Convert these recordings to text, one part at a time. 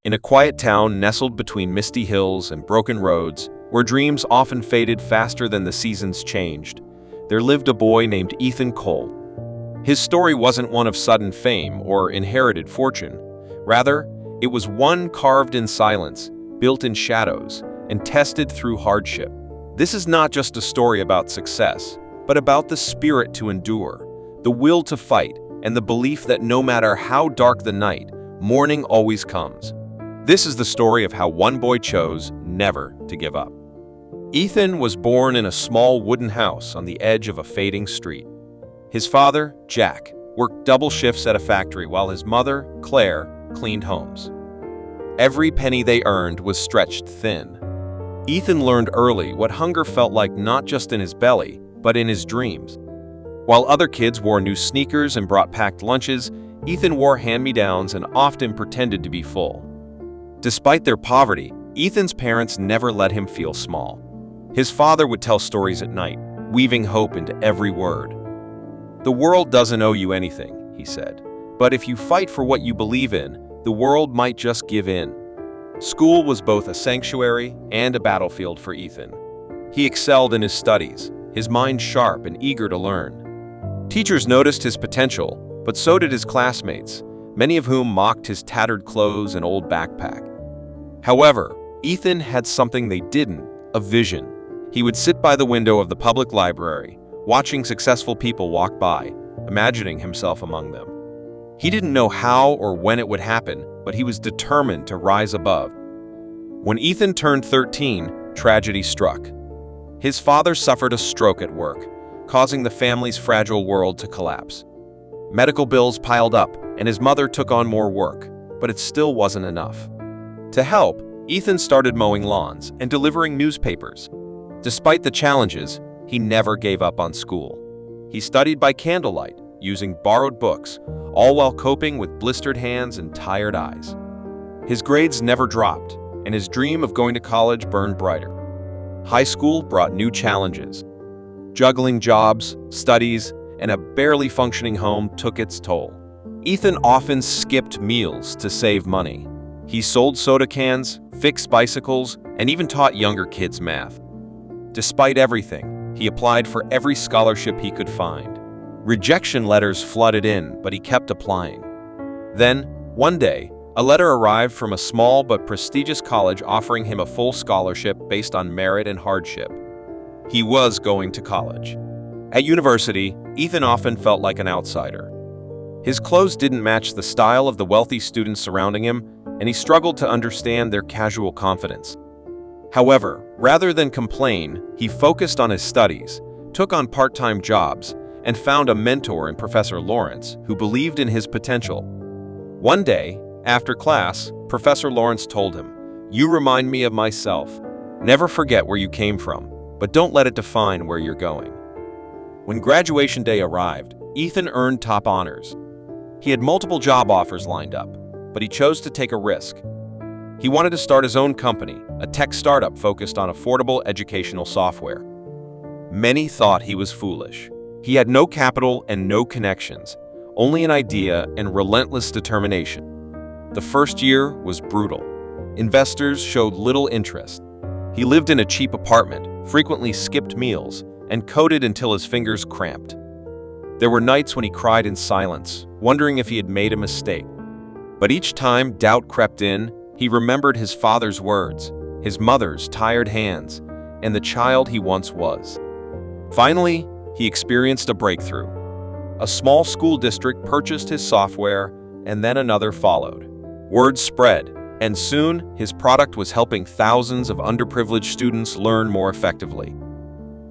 In a quiet town nestled between misty hills and broken roads, where dreams often faded faster than the seasons changed, there lived a boy named Ethan Cole. His story wasn't one of sudden fame or inherited fortune. Rather, it was one carved in silence, built in shadows, and tested through hardship. This is not just a story about success, but about the spirit to endure, the will to fight, and the belief that no matter how dark the night, morning always comes. This is the story of how one boy chose never to give up. Ethan was born in a small wooden house on the edge of a fading street. His father, Jack, worked double shifts at a factory while his mother, Claire, cleaned homes. Every penny they earned was stretched thin. Ethan learned early what hunger felt like, not just in his belly, but in his dreams. While other kids wore new sneakers and brought packed lunches, Ethan wore hand-me-downs and often pretended to be full. Despite their poverty, Ethan's parents never let him feel small. His father would tell stories at night, weaving hope into every word. "The world doesn't owe you anything," he said, "but if you fight for what you believe in, the world might just give in." School was both a sanctuary and a battlefield for Ethan. He excelled in his studies, his mind sharp and eager to learn. Teachers noticed his potential, but so did his classmates, many of whom mocked his tattered clothes and old backpack. However, Ethan had something they didn't: a vision. He would sit by the window of the public library, watching successful people walk by, imagining himself among them. He didn't know how or when it would happen, but he was determined to rise above. When Ethan turned 13, tragedy struck. His father suffered a stroke at work, causing the family's fragile world to collapse. Medical bills piled up, and his mother took on more work, but it still wasn't enough. To help, Ethan started mowing lawns and delivering newspapers. Despite the challenges, he never gave up on school. He studied by candlelight, using borrowed books, all while coping with blistered hands and tired eyes. His grades never dropped, and his dream of going to college burned brighter. High school brought new challenges. Juggling jobs, studies, and a barely functioning home took its toll. Ethan often skipped meals to save money. He sold soda cans, fixed bicycles, and even taught younger kids math. Despite everything, he applied for every scholarship he could find. Rejection letters flooded in, but he kept applying. Then, one day, a letter arrived from a small but prestigious college offering him a full scholarship based on merit and hardship. He was going to college. At university, Ethan often felt like an outsider. His clothes didn't match the style of the wealthy students surrounding him, and he struggled to understand their casual confidence. However, rather than complain, he focused on his studies, took on part-time jobs, and found a mentor in Professor Lawrence who believed in his potential. One day, after class, Professor Lawrence told him, "You remind me of myself. Never forget where you came from, but don't let it define where you're going." When graduation day arrived, Ethan earned top honors. He had multiple job offers lined up, but he chose to take a risk. He wanted to start his own company, a tech startup focused on affordable educational software. Many thought he was foolish. He had no capital and no connections, only an idea and relentless determination. The first year was brutal. Investors showed little interest. He lived in a cheap apartment, frequently skipped meals, and coded until his fingers cramped. There were nights when he cried in silence, wondering if he had made a mistake. But each time doubt crept in, he remembered his father's words, his mother's tired hands, and the child he once was. Finally, he experienced a breakthrough. A small school district purchased his software, and then another followed. Word spread, and soon his product was helping thousands of underprivileged students learn more effectively.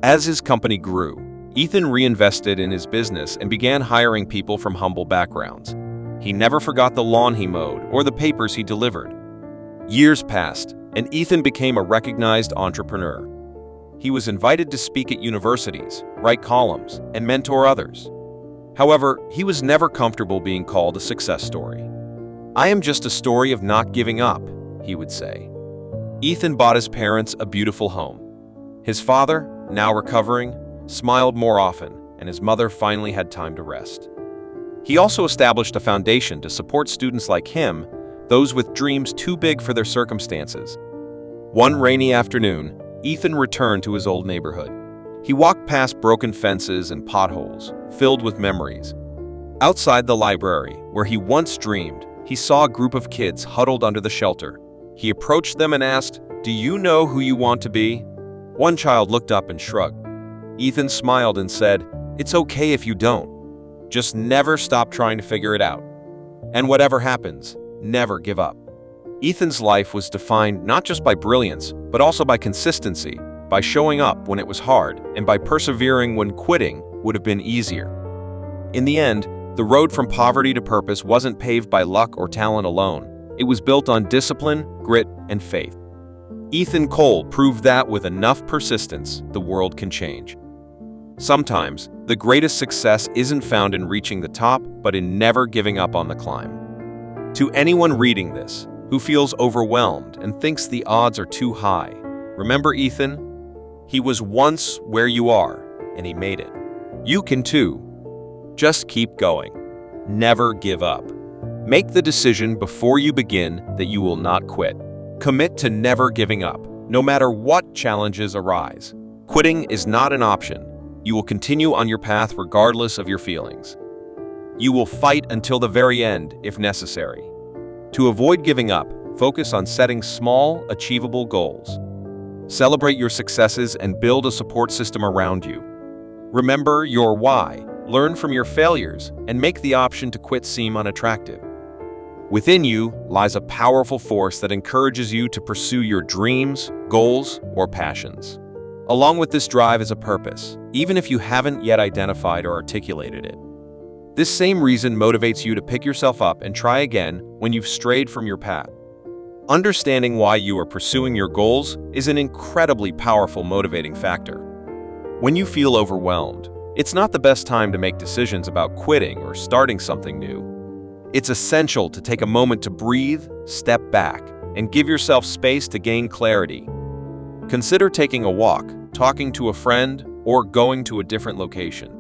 As his company grew, Ethan reinvested in his business and began hiring people from humble backgrounds. He never forgot the lawn he mowed or the papers he delivered. Years passed, and Ethan became a recognized entrepreneur. He was invited to speak at universities, write columns, and mentor others. However, he was never comfortable being called a success story. "I am just a story of not giving up," he would say. Ethan bought his parents a beautiful home. His father, now recovering, smiled more often, and his mother finally had time to rest. He also established a foundation to support students like him those with dreams too big for their circumstances. One rainy afternoon, Ethan returned to his old neighborhood. He walked past broken fences and potholes, filled with memories. Outside the library, where he once dreamed, he saw a group of kids huddled under the shelter. He approached them and asked, "Do you know who you want to be?" One child looked up and shrugged. Ethan smiled and said, "It's okay if you don't. Just never stop trying to figure it out. And whatever happens, never give up." Ethan's life was defined not just by brilliance, but also by consistency, by showing up when it was hard, and by persevering when quitting would have been easier. In the end, the road from poverty to purpose wasn't paved by luck or talent alone. It was built on discipline, grit, and faith. Ethan Cole proved that with enough persistence, the world can change. Sometimes, the greatest success isn't found in reaching the top, but in never giving up on the climb. To anyone reading this, who feels overwhelmed and thinks the odds are too high, remember Ethan? He was once where you are, and he made it. You can too. Just keep going. Never give up. Make the decision before you begin that you will not quit. Commit to never giving up, no matter what challenges arise. Quitting is not an option. You will continue on your path regardless of your feelings. You will fight until the very end if necessary. To avoid giving up, focus on setting small, achievable goals. Celebrate your successes and build a support system around you. Remember your why, learn from your failures, and make the option to quit seem unattractive. Within you lies a powerful force that encourages you to pursue your dreams, goals, or passions. Along with this drive is a purpose, even if you haven't yet identified or articulated it. This same reason motivates you to pick yourself up and try again when you've strayed from your path. Understanding why you are pursuing your goals is an incredibly powerful motivating factor. When you feel overwhelmed, it's not the best time to make decisions about quitting or starting something new. It's essential to take a moment to breathe, step back, and give yourself space to gain clarity. Consider taking a walk, talking to a friend, or going to a different location.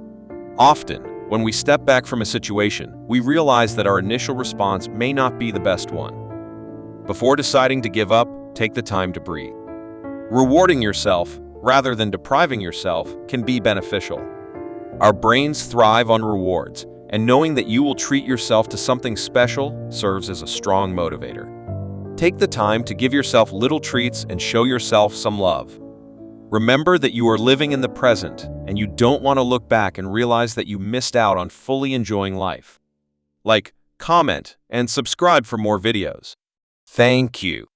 Often, when we step back from a situation, we realize that our initial response may not be the best one. Before deciding to give up, take the time to breathe. Rewarding yourself, rather than depriving yourself, can be beneficial. Our brains thrive on rewards, and knowing that you will treat yourself to something special serves as a strong motivator. Take the time to give yourself little treats and show yourself some love. Remember that you are living in the present, and you don't want to look back and realize that you missed out on fully enjoying life. Like, comment, and subscribe for more videos. Thank you.